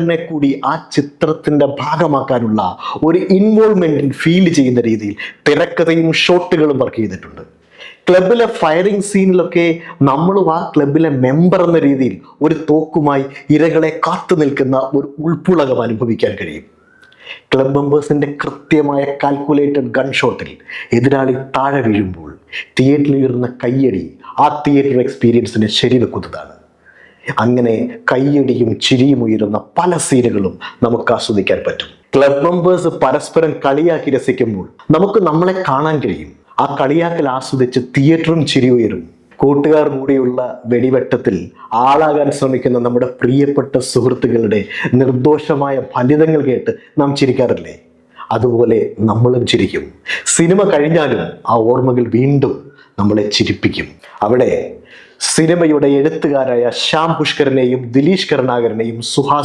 െ കൂടി ആ ചിത്രത്തിന്റെ ഭാഗമാക്കാനുള്ള ഒരു ഇൻവോൾവ്മെന്റ് ഫീൽ ചെയ്യുന്ന രീതിയിൽ തിരക്കഥയും ഷോട്ടുകളും വർക്ക് ചെയ്തിട്ടുണ്ട്. ക്ലബിലെ ഫയറിംഗ് സീനിലൊക്കെ നമ്മളും ആ ക്ലബിലെ മെമ്പർ എന്ന രീതിയിൽ ഒരു തോക്കുമായി ഇരകളെ കാത്തു നിൽക്കുന്ന ഒരു ഉൾപ്പുളകം അനുഭവിക്കാൻ കഴിയും. ക്ലബ് മെമ്പേഴ്സിന്റെ കൃത്യമായ കാൽക്കുലേറ്റഡ് ഗൺ ഷോട്ടിൽ എതിരാളി താഴെ വീഴുമ്പോൾ തിയേറ്ററിൽ ഉയർന്ന കയ്യടി ആ തിയേറ്റർ എക്സ്പീരിയൻസിനെ ശരിവെക്കുന്നതാണ്. അങ്ങനെ കയ്യടിയും ചിരിയും ഉയരുന്ന പല സീനുകളും നമുക്ക് ആസ്വദിക്കാൻ പറ്റും. ക്ലബ് മെമ്പേഴ്സ് പരസ്പരം കളിയാക്കി രസിക്കുമ്പോൾ നമുക്ക് നമ്മളെ കാണാൻ കഴിയും. ആ കളിയാക്കൽ ആസ്വദിച്ച് തിയേറ്ററും ചിരി ഉയരും. കൂട്ടുകാർ കൂടിയുള്ള വെടിവെട്ടത്തിൽ ആളാകാൻ ശ്രമിക്കുന്ന നമ്മുടെ പ്രിയപ്പെട്ട സുഹൃത്തുക്കളുടെ നിർദോഷമായ ഫലിതങ്ങൾ കേട്ട് നാം ചിരിക്കാറില്ലേ? അതുപോലെ നമ്മളും ചിരിക്കും. സിനിമ കഴിഞ്ഞാലും ആ ഓർമ്മകൾ വീണ്ടും നമ്മളെ ചിരിപ്പിക്കും. അവിടെ സിനിമയുടെ എഴുത്തുകാരായ ശ്യാം പുഷ്കരനെയും ദിലീഷ് കരുണാകരനെയും സുഹാസ്